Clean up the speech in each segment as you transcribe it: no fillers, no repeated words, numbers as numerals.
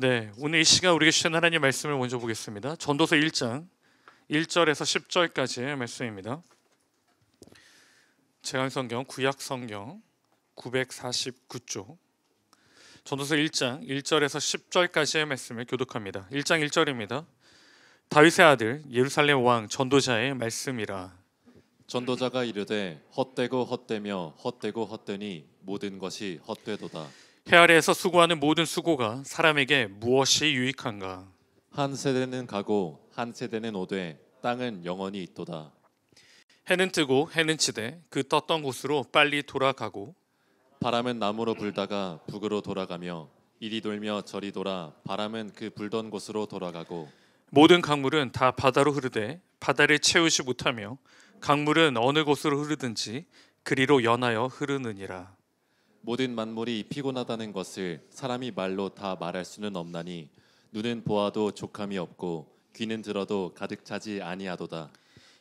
네, 오늘 이 시간 우리에게 주신 하나님 말씀을 먼저 보겠습니다. 전도서 1장 1절에서 10절까지의 말씀입니다. 제한성경 구약성경 949쪽 전도서 1장 1절에서 10절까지의 말씀을 교독합니다. 1장 1절입니다. 다윗의 아들 예루살렘 왕 전도자의 말씀이라. 전도자가 이르되 헛되고 헛되며 헛되고 헛되니 모든 것이 헛되도다. 해 아래에서 수고하는 모든 수고가 사람에게 무엇이 유익한가? 한 세대는 가고 한 세대는 오되 땅은 영원히 있도다. 해는 뜨고 해는 치되 그 떴던 곳으로 빨리 돌아가고 바람은 남으로 불다가 북으로 돌아가며 이리 돌며 저리 돌아 바람은 그 불던 곳으로 돌아가고 모든 강물은 다 바다로 흐르되 바다를 채우지 못하며 강물은 어느 곳으로 흐르든지 그리로 연하여 흐르느니라. 모든 만물이 피곤하다는 것을 사람이 말로 다 말할 수는 없나니 눈은 보아도 족함이 없고 귀는 들어도 가득 차지 아니하도다.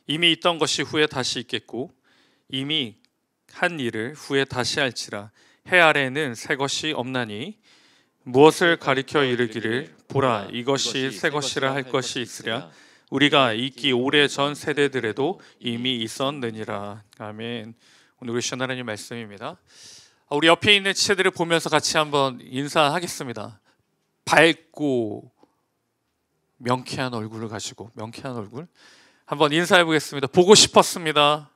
이미 있던 것이 후에 다시 있겠고 이미 한 일을 후에 다시 할지라. 해 아래에는 새 것이 없나니 무엇을 가리켜 이르기를 보라 이것이 새 것이라 할 것이 있으랴. 우리가 있기 오래전 세대들에도 이미 있었느니라. 아멘. 오늘 우리 시간 하나님 말씀입니다. 우리 옆에 있는 지체들을 보면서 같이 한번 인사하겠습니다. 밝고 명쾌한 얼굴을 가지고 명쾌한 얼굴 한번 인사해 보겠습니다. 보고 싶었습니다.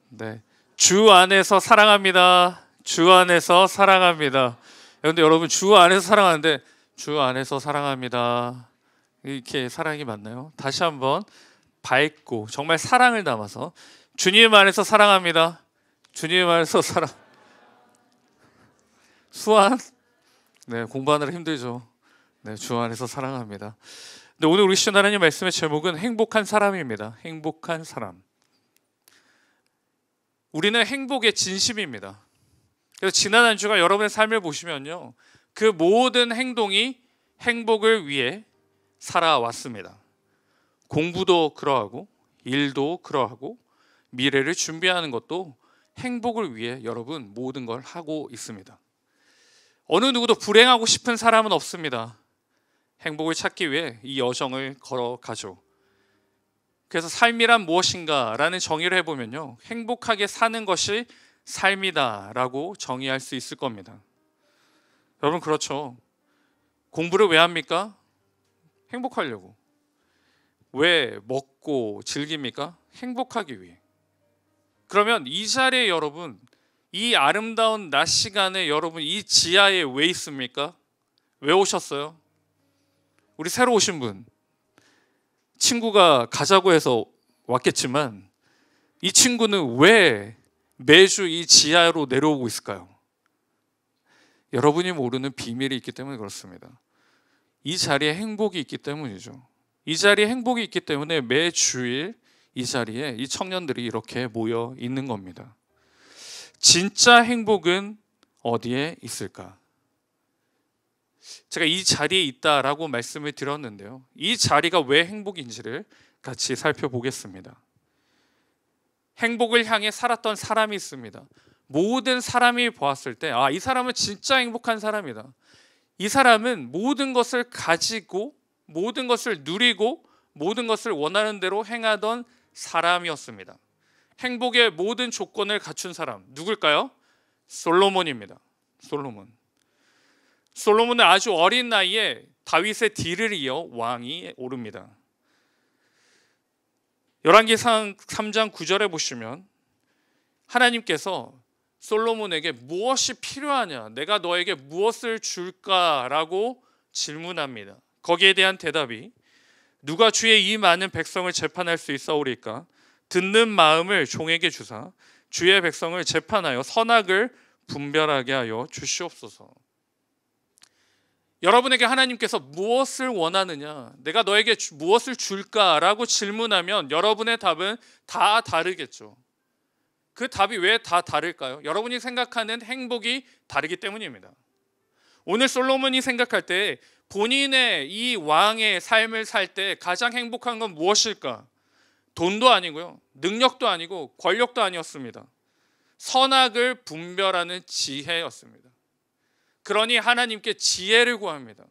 네, 주 안에서 사랑합니다. 주 안에서 사랑합니다. 그런데 여러분 주 안에서 사랑하는데 주 안에서 사랑합니다. 이렇게 사랑이 맞나요? 다시 한번 밝고 정말 사랑을 담아서 주님 안에서 사랑합니다. 주님 안에서 사랑. 수완? 네, 공부하느라 힘들죠. 네, 주 안에서 사랑합니다. 근데 오늘 우리 시간 하나님 말씀의 제목은 행복한 사람입니다. 행복한 사람. 우리는 행복의 진심입니다. 그래서 지난 한 주가 여러분의 삶을 보시면요, 그 모든 행동이 행복을 위해 살아왔습니다. 공부도 그러하고 일도 그러하고 미래를 준비하는 것도 행복을 위해 여러분 모든 걸 하고 있습니다. 어느 누구도 불행하고 싶은 사람은 없습니다. 행복을 찾기 위해 이 여정을 걸어가죠. 그래서 삶이란 무엇인가 라는 정의를 해보면요, 행복하게 사는 것이 삶이다 라고 정의할 수 있을 겁니다. 여러분 그렇죠. 공부를 왜 합니까? 행복하려고. 왜 먹고 즐깁니까? 행복하기 위해. 그러면 이 자리에 여러분, 이 아름다운 낮 시간에 여러분 이 지하에 왜 있습니까? 왜 오셨어요? 우리 새로 오신 분, 친구가 가자고 해서 왔겠지만 이 친구는 왜 매주 이 지하로 내려오고 있을까요? 여러분이 모르는 비밀이 있기 때문에 그렇습니다. 이 자리에 행복이 있기 때문이죠. 이 자리에 행복이 있기 때문에 매주일 이 자리에 이 청년들이 이렇게 모여 있는 겁니다. 진짜 행복은 어디에 있을까? 제가 이 자리에 있다라고 말씀을 드렸는데요, 이 자리가 왜 행복인지를 같이 살펴보겠습니다. 행복을 향해 살았던 사람이 있습니다. 모든 사람이 보았을 때 이 사람은 진짜 행복한 사람이다. 이 사람은 모든 것을 가지고 모든 것을 누리고 모든 것을 원하는 대로 행하던 사람이었습니다. 행복의 모든 조건을 갖춘 사람 누굴까요? 솔로몬입니다. 솔로몬은 아주 어린 나이에 다윗의 뒤를 이어 왕이 오릅니다. 열왕기상 3장 9절에 보시면 하나님께서 솔로몬에게 무엇이 필요하냐, 내가 너에게 무엇을 줄까라고 질문합니다. 거기에 대한 대답이 누가 주의 이 많은 백성을 재판할 수 있사오리까? 듣는 마음을 종에게 주사 주의 백성을 재판하여 선악을 분별하게 하여 주시옵소서. 여러분에게 하나님께서 무엇을 원하느냐, 내가 너에게 무엇을 줄까라고 질문하면 여러분의 답은 다 다르겠죠. 그 답이 왜 다 다를까요? 여러분이 생각하는 행복이 다르기 때문입니다. 오늘 솔로몬이 생각할 때 본인의 이 왕의 삶을 살 때 가장 행복한 건 무엇일까? 돈도 아니고요, 능력도 아니고 권력도 아니었습니다. 선악을 분별하는 지혜였습니다. 그러니 하나님께 지혜를 구합니다.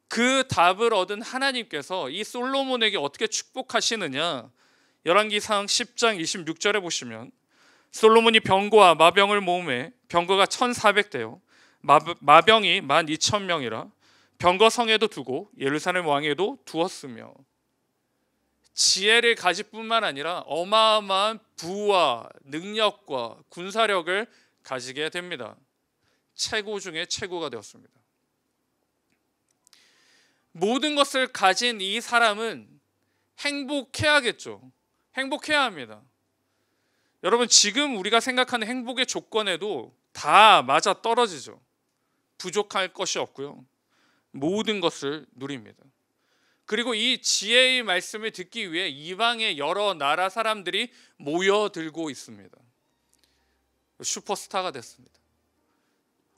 그 답을 얻은 하나님께서 이 솔로몬에게 어떻게 축복하시느냐, 열왕기상 10장 26절에 보시면 솔로몬이 병거와 마병을 모으매 병거가 1,400대요 마병이 12,000명이라 병거 성에도 두고 예루살렘 왕에도 두었으며, 지혜를 가질 뿐만 아니라 어마어마한 부와 능력과 군사력을 가지게 됩니다. 최고 중에 최고가 되었습니다. 모든 것을 가진 이 사람은 행복해야겠죠. 행복해야 합니다. 여러분, 지금 우리가 생각하는 행복의 조건에도 다 맞아 떨어지죠. 부족할 것이 없고요, 모든 것을 누립니다. 그리고 이 지혜의 말씀을 듣기 위해 이방의 여러 나라 사람들이 모여들고 있습니다. 슈퍼스타가 됐습니다.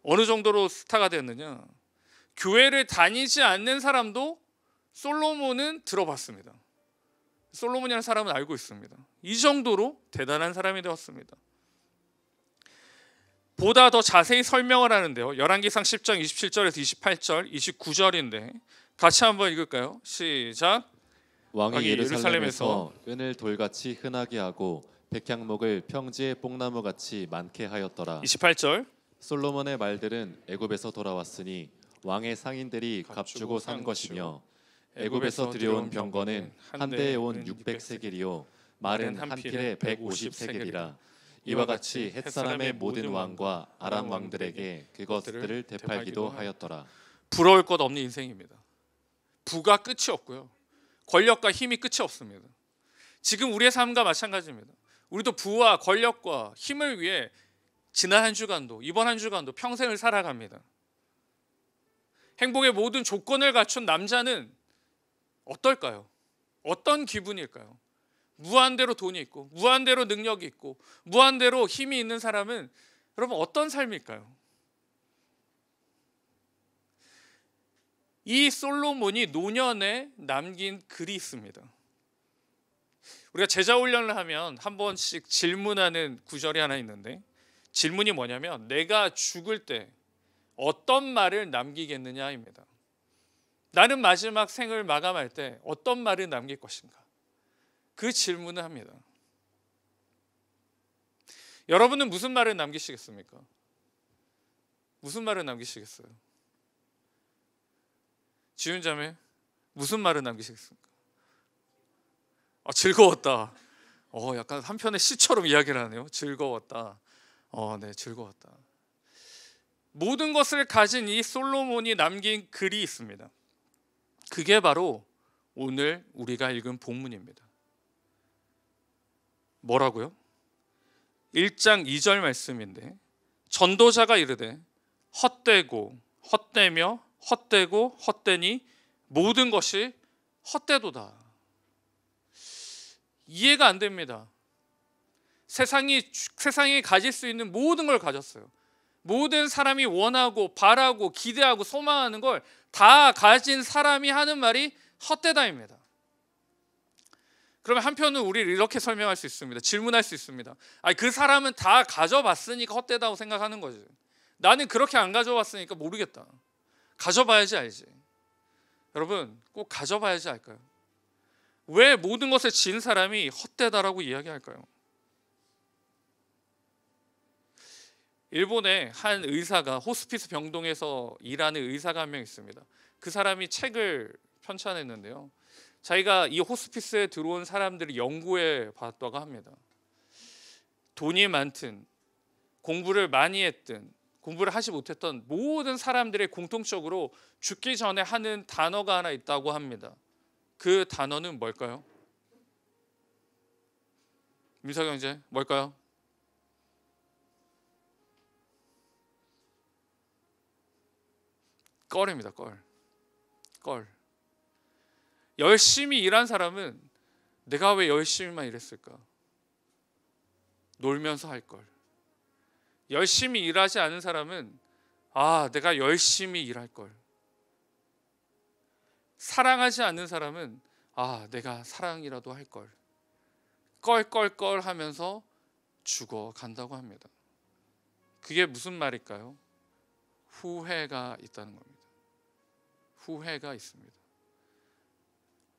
어느 정도로 스타가 됐느냐, 교회를 다니지 않는 사람도 솔로몬은 들어봤습니다. 솔로몬이라는 사람은 알고 있습니다. 이 정도로 대단한 사람이 되었습니다. 보다 더 자세히 설명을 하는데요, 열왕기상 10장 27절에서 28절 29절인데 같이 한번 읽을까요? 시작. 왕이 예루살렘에서 끈을 돌같이 흔하게 하고 백향목을 평지의 뽕나무같이 많게 하였더라. 28절. 솔로몬의 말들은 애굽에서 돌아왔으니 왕의 상인들이 값주고 산 것이며 애굽에서 들여온 병거는 한 대에 온 600세겔이요 말은 한 필에 150세겔이라. 이와 같이 헷사람의 모든 왕과 아람 왕들에게 그것들을 되팔기도 하였더라. 부러울 것 없는 인생입니다. 부가 끝이 없고요, 권력과 힘이 끝이 없습니다. 지금 우리의 삶과 마찬가지입니다. 우리도 부와 권력과 힘을 위해 지난 한 주간도 이번 한 주간도 평생을 살아갑니다. 행복의 모든 조건을 갖춘 남자는 어떨까요? 어떤 기분일까요? 무한대로 돈이 있고 무한대로 능력이 있고 무한대로 힘이 있는 사람은 여러분 어떤 삶일까요? 이 솔로몬이 노년에 남긴 글이 있습니다. 우리가 제자 훈련을 하면 한 번씩 질문하는 구절이 하나 있는데, 질문이 뭐냐면 내가 죽을 때 어떤 말을 남기겠느냐입니다. 나는 마지막 생을 마감할 때 어떤 말을 남길 것인가, 그 질문을 합니다. 여러분은 무슨 말을 남기시겠습니까? 무슨 말을 남기시겠어요? 지훈자매, 무슨 말을 남기시겠습니까? 즐거웠다. 약간 한편의 시처럼 이야기를 하네요. 즐거웠다. 네, 즐거웠다. 모든 것을 가진 이 솔로몬이 남긴 글이 있습니다. 그게 바로 오늘 우리가 읽은 본문입니다. 뭐라고요? 1장 2절 말씀인데, 전도자가 이르되 헛되고 헛되며 헛되고 헛되니 모든 것이 헛되도다. 이해가 안 됩니다. 세상이 가질 수 있는 모든 걸 가졌어요. 모든 사람이 원하고 바라고 기대하고 소망하는 걸 다 가진 사람이 하는 말이 헛되다입니다. 그러면 한편은 우리를 이렇게 설명할 수 있습니다. 질문할 수 있습니다. 그 사람은 다 가져봤으니까 헛되다고 생각하는 거지. 나는 그렇게 안 가져봤으니까 모르겠다. 가져봐야지 알지. 여러분, 꼭 가져봐야지 알까요? 왜 모든 것을 진 사람이 헛되다라고 이야기할까요? 일본의 한 의사가, 호스피스 병동에서 일하는 의사가 한 명 있습니다. 그 사람이 책을 편찬했는데요, 자기가 이 호스피스에 들어온 사람들을 연구해 봤다고 합니다. 돈이 많든 공부를 많이 했든 공부를 하지 못했던 모든 사람들의 공통적으로 죽기 전에 하는 단어가 하나 있다고 합니다. 그 단어는 뭘까요? 민석 형제, 뭘까요? 껄입니다. 껄. 열심히 일한 사람은 내가 왜 열심히만 일했을까? 놀면서 할 걸. 열심히 일하지 않은 사람은 내가 열심히 일할 걸. 사랑하지 않는 사람은 내가 사랑이라도 할 걸. 껄껄껄 하면서 죽어간다고 합니다. 그게 무슨 말일까요? 후회가 있다는 겁니다. 후회가 있습니다.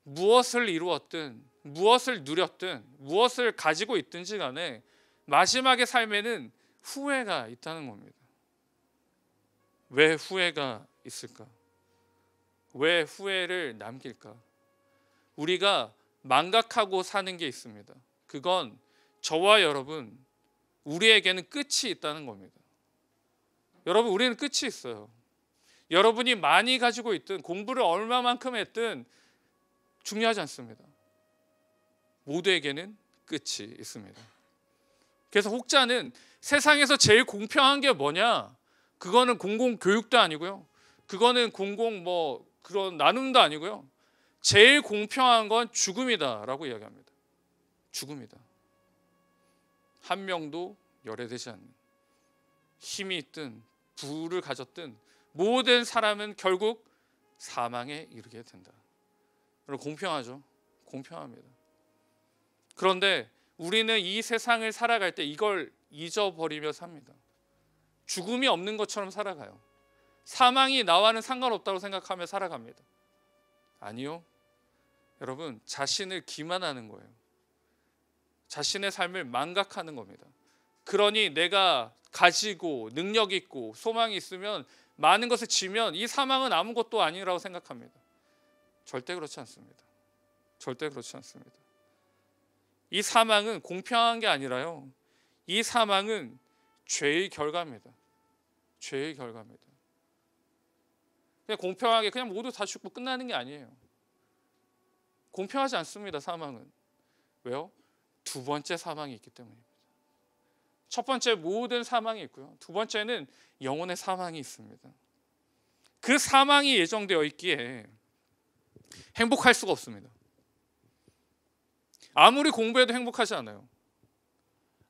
무엇을 이루었든 무엇을 누렸든 무엇을 가지고 있든지 간에 마지막의 삶에는 후회가 있다는 겁니다. 왜 후회가 있을까? 왜 후회를 남길까? 우리가 망각하고 사는 게 있습니다. 그건 저와 여러분, 우리에게는 끝이 있다는 겁니다. 여러분, 우리는 끝이 있어요. 여러분이 많이 가지고 있든 공부를 얼마만큼 했든 중요하지 않습니다. 모두에게는 끝이 있습니다. 그래서 혹자는 세상에서 제일 공평한 게 뭐냐? 그거는 공공교육도 아니고요. 그거는 그런 나눔도 아니고요. 제일 공평한 건 죽음이다라고 이야기합니다. 죽음이다. 한 명도 열애되지 않는, 힘이 있든 부를 가졌든 모든 사람은 결국 사망에 이르게 된다. 여러분, 공평하죠? 공평합니다. 그런데 우리는 이 세상을 살아갈 때 이걸 잊어버리며 삽니다. 죽음이 없는 것처럼 살아가요. 사망이 나와는 상관없다고 생각하며 살아갑니다. 아니요. 여러분, 자신을 기만하는 거예요. 자신의 삶을 망각하는 겁니다. 그러니 내가 가지고 능력 있고 소망이 있으면 많은 것을 지면 이 사망은 아무것도 아니라고 생각합니다. 절대 그렇지 않습니다. 절대 그렇지 않습니다. 이 사망은 공평한 게 아니라요. 이 사망은 죄의 결과입니다. 죄의 결과입니다. 그냥 공평하게 그냥 모두 다 죽고 끝나는 게 아니에요. 공평하지 않습니다. 사망은. 왜요? 두 번째 사망이 있기 때문입니다. 첫 번째 모든 사망이 있고요. 두 번째는 영혼의 사망이 있습니다. 그 사망이 예정되어 있기에 행복할 수가 없습니다. 아무리 공부해도 행복하지 않아요.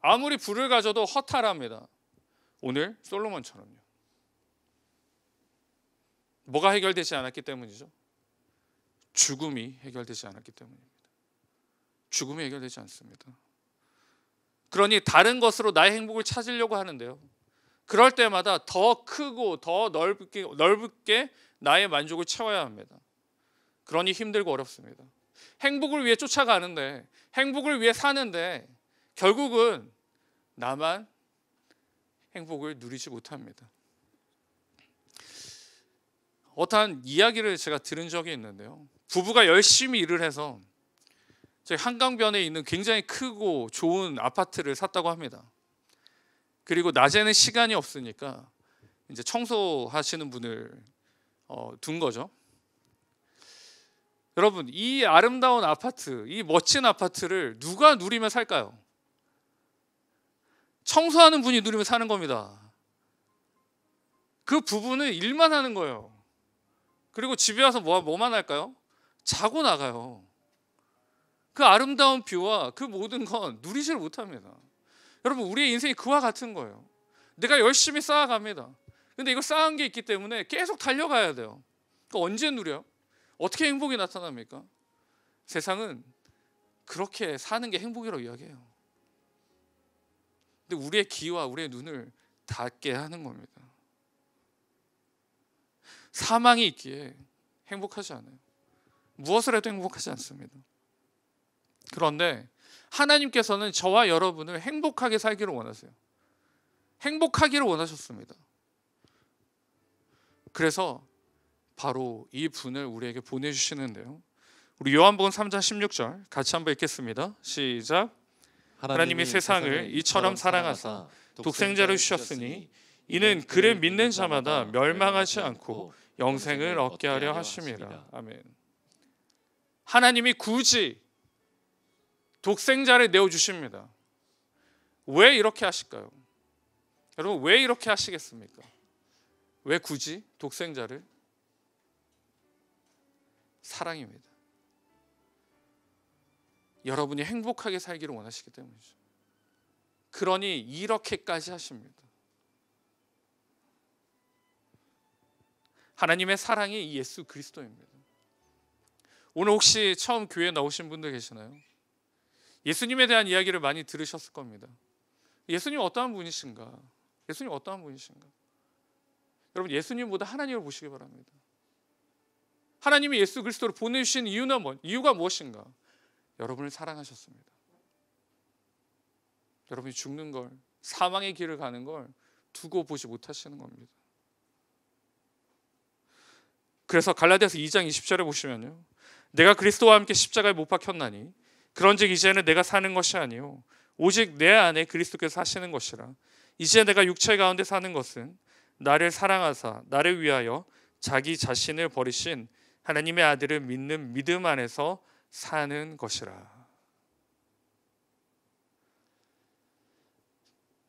아무리 부를 가져도 허탈합니다. 오늘 솔로몬처럼요. 뭐가 해결되지 않았기 때문이죠? 죽음이 해결되지 않았기 때문입니다. 죽음이 해결되지 않습니다. 그러니 다른 것으로 나의 행복을 찾으려고 하는데요. 그럴 때마다 더 크고 더 넓게 나의 만족을 채워야 합니다. 그러니 힘들고 어렵습니다. 행복을 위해 쫓아가는데, 행복을 위해 사는데 결국은 나만 행복을 누리지 못합니다. 어떠한 이야기를 제가 들은 적이 있는데요. 부부가 열심히 일을 해서 한강변에 있는 굉장히 크고 좋은 아파트를 샀다고 합니다. 그리고 낮에는 시간이 없으니까 이제 청소하시는 분을 둔 거죠. 여러분, 이 아름다운 아파트, 이 멋진 아파트를 누가 누리며 살까요? 청소하는 분이 누리며 사는 겁니다. 그 부부는 일만 하는 거예요. 그리고 집에 와서 뭐만 할까요? 자고 나가요. 그 아름다운 뷰와 그 모든 건 누리지를 못합니다. 여러분, 우리의 인생이 그와 같은 거예요. 내가 열심히 쌓아갑니다. 근데 이거 쌓은 게 있기 때문에 계속 달려가야 돼요. 그러니까 언제 누려요? 어떻게 행복이 나타납니까? 세상은 그렇게 사는 게 행복이라고 이야기해요. 근데 우리의 귀와 우리의 눈을 닫게 하는 겁니다. 사망이 있기에 행복하지 않아요. 무엇을 해도 행복하지 않습니다. 그런데 하나님께서는 저와 여러분을 행복하게 살기를 원하세요. 행복하기를 원하셨습니다. 그래서 바로 이 분을 우리에게 보내주시는데요. 우리 요한복음 3장 16절 같이 한번 읽겠습니다. 시작. 하나님이 세상을 이처럼 사랑하사 독생자를 주셨으니 이는 그를 믿는 자마다 멸망하지 않고 영생을 얻게 하려 하심이라. 아멘. 하나님이 굳이 독생자를 내어주십니다. 왜 이렇게 하실까요? 여러분, 왜 이렇게 하시겠습니까? 왜 굳이 독생자를? 사랑입니다. 여러분이 행복하게 살기를 원하시기 때문이죠. 그러니 이렇게까지 하십니다. 하나님의 사랑이 이 예수 그리스도입니다. 오늘 혹시 처음 교회에 나오신 분들 계시나요? 예수님에 대한 이야기를 많이 들으셨을 겁니다. 예수님 어떠한 분이신가? 예수님 어떠한 분이신가? 여러분, 예수님보다 하나님을 보시기 바랍니다. 하나님이 예수 그리스도를 보내주신 이유가 무엇인가? 여러분을 사랑하셨습니다. 여러분이 죽는 걸, 사망의 길을 가는 걸 두고 보지 못하시는 겁니다. 그래서 갈라디아서 2장 20절에 보시면요, 내가 그리스도와 함께 십자가에 못 박혔나니 그런즉 이제는 내가 사는 것이 아니요 오직 내 안에 그리스도께서 사시는 것이라. 이제 내가 육체 가운데 사는 것은 나를 사랑하사 나를 위하여 자기 자신을 버리신 하나님의 아들을 믿는 믿음 안에서 사는 것이라.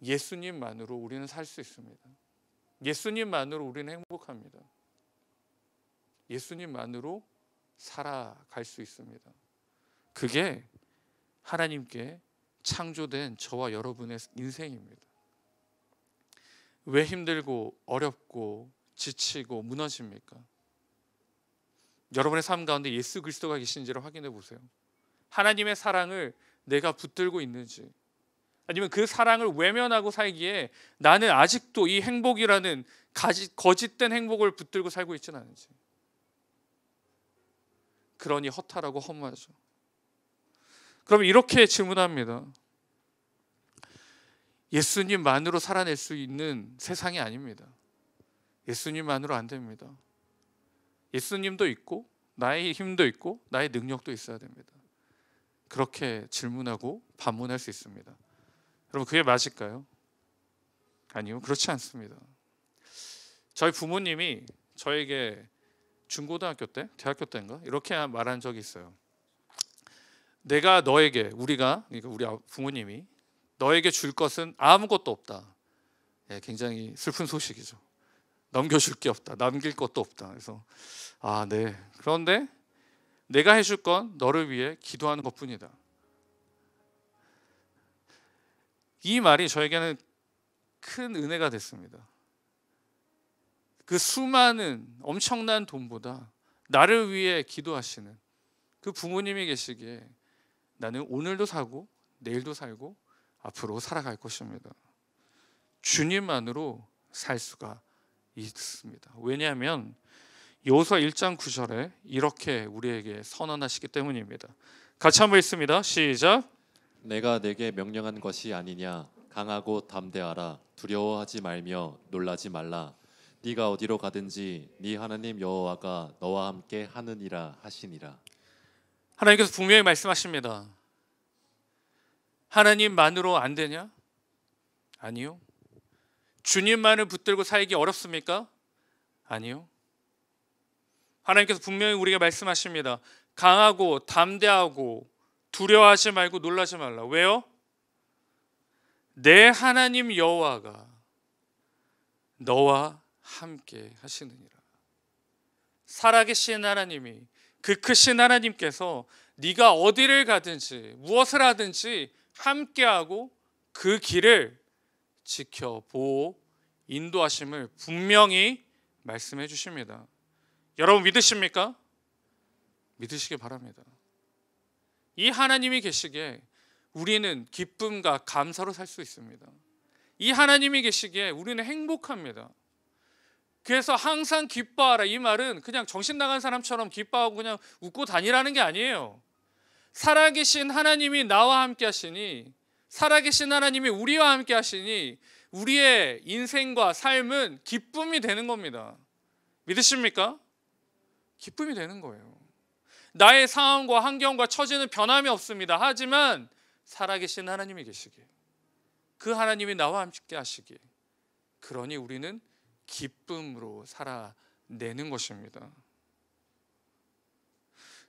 예수님만으로 우리는 살 수 있습니다. 예수님만으로 우리는 행복합니다. 예수님만으로 살아갈 수 있습니다. 그게 하나님께 창조된 저와 여러분의 인생입니다. 왜 힘들고 어렵고 지치고 무너집니까? 여러분의 삶 가운데 예수 그리스도가 계신지를 확인해 보세요. 하나님의 사랑을 내가 붙들고 있는지, 아니면 그 사랑을 외면하고 살기에 나는 아직도 이 행복이라는 거짓된 행복을 붙들고 살고 있지는 않은지. 그러니 허탈하고 허무하죠. 그럼 이렇게 질문합니다. 예수님만으로 살아낼 수 있는 세상이 아닙니다. 예수님만으로 안 됩니다. 예수님도 있고 나의 힘도 있고 나의 능력도 있어야 됩니다. 그렇게 질문하고 반문할 수 있습니다. 여러분, 그게 맞을까요? 아니요, 그렇지 않습니다. 저희 부모님이 저에게 중고등학교 때, 대학교 때인가 이렇게 말한 적이 있어요. 내가 너에게, 그러니까 우리 부모님이 너에게 줄 것은 아무것도 없다. 굉장히 슬픈 소식이죠. 넘겨줄 게 없다. 남길 것도 없다. 그래서 네. 그런데 내가 해줄 건 너를 위해 기도하는 것뿐이다. 이 말이 저에게는 큰 은혜가 됐습니다. 그 수많은 엄청난 돈보다 나를 위해 기도하시는 그 부모님이 계시기에 나는 오늘도 살고 내일도 살고 앞으로 살아갈 것입니다. 주님만으로 살 수가 있습니다. 왜냐하면 여호수아 1장 9절에 이렇게 우리에게 선언하시기 때문입니다. 같이 한번 읽습니다. 시작. 내가 내게 명령한 것이 아니냐. 강하고 담대하라. 두려워하지 말며 놀라지 말라. 네가 어디로 가든지 네 하나님 여호와가 너와 함께 하느니라 하시니라. 하나님께서 분명히 말씀하십니다. 하나님만으로 안 되냐? 아니요. 주님만을 붙들고 살기 어렵습니까? 아니요. 하나님께서 분명히 우리에게 말씀하십니다. 강하고 담대하고 두려워하지 말고 놀라지 말라. 왜요? 내 하나님 여호와가 너와 함께 하시느니라. 살아계신 하나님이, 그 크신 하나님께서 네가 어디를 가든지 무엇을 하든지 함께하고 그 길을 지켜보고 인도하심을 분명히 말씀해 주십니다. 여러분 믿으십니까? 믿으시기 바랍니다. 이 하나님이 계시기에 우리는 기쁨과 감사로 살 수 있습니다. 이 하나님이 계시기에 우리는 행복합니다. 그래서 항상 기뻐하라, 이 말은 그냥 정신 나간 사람처럼 기뻐하고 그냥 웃고 다니라는 게 아니에요. 살아계신 하나님이 나와 함께 하시니, 살아계신 하나님이 우리와 함께 하시니 우리의 인생과 삶은 기쁨이 되는 겁니다. 믿으십니까? 기쁨이 되는 거예요. 나의 상황과 환경과 처지는 변함이 없습니다. 하지만 살아계신 하나님이 계시기에, 그 하나님이 나와 함께 하시기에, 그러니 우리는 기쁨으로 살아내는 것입니다.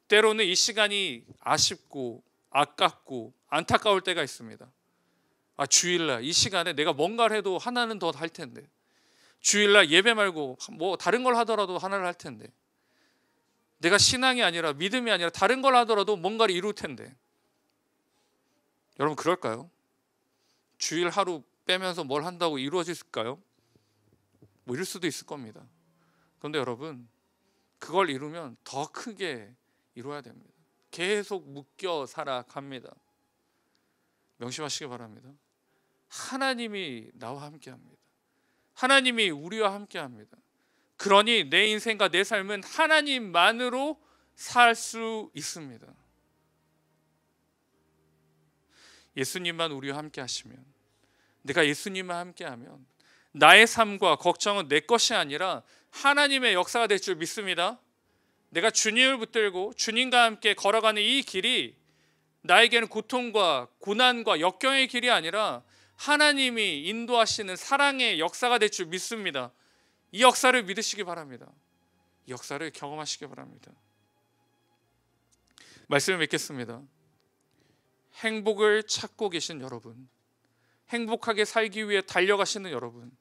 때로는 이 시간이 아쉽고 아깝고 안타까울 때가 있습니다. 주일날 이 시간에 내가 뭔가를 해도 하나는 더 할 텐데, 주일날 예배 말고 뭐 다른 걸 하더라도 하나를 할 텐데, 내가 신앙이 아니라 믿음이 아니라 다른 걸 하더라도 뭔가를 이룰 텐데. 여러분 그럴까요? 주일 하루 빼면서 뭘 한다고 이루어질까요? 뭐 이럴 수도 있을 겁니다. 그런데 여러분, 그걸 이루면 더 크게 이루어야 됩니다. 계속 묶여 살아갑니다. 명심하시기 바랍니다. 하나님이 나와 함께 합니다. 하나님이 우리와 함께합니다. 그러니 내 인생과 내 삶은 하나님만으로 살 수 있습니다. 예수님만 우리와 함께 하시면, 내가 예수님과 함께하면 나의 삶과 걱정은 내 것이 아니라 하나님의 역사가 될 줄 믿습니다. 내가 주님을 붙들고 주님과 함께 걸어가는 이 길이 나에게는 고통과 고난과 역경의 길이 아니라 하나님이 인도하시는 사랑의 역사가 될 줄 믿습니다. 이 역사를 믿으시기 바랍니다. 이 역사를 경험하시기 바랍니다. 말씀을 맺겠습니다. 행복을 찾고 계신 여러분, 행복하게 살기 위해 달려가시는 여러분,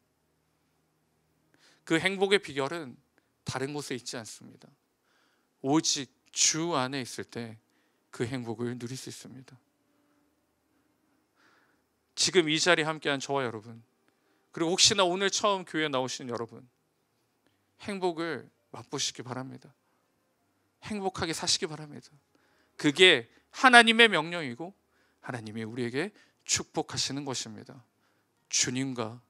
그 행복의 비결은 다른 곳에 있지 않습니다. 오직 주 안에 있을 때 그 행복을 누릴 수 있습니다. 지금 이 자리에 함께한 저와 여러분, 그리고 혹시나 오늘 처음 교회에 나오신 여러분, 행복을 맛보시기 바랍니다. 행복하게 사시기 바랍니다. 그게 하나님의 명령이고 하나님이 우리에게 축복하시는 것입니다. 주님과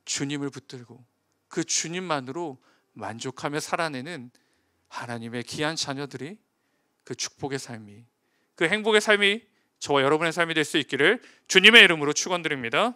주님을 붙들고 그 주님만으로 만족하며 살아내는 하나님의 귀한 자녀들이 그 축복의 삶이, 그 행복의 삶이 저와 여러분의 삶이 될 수 있기를 주님의 이름으로 축원드립니다.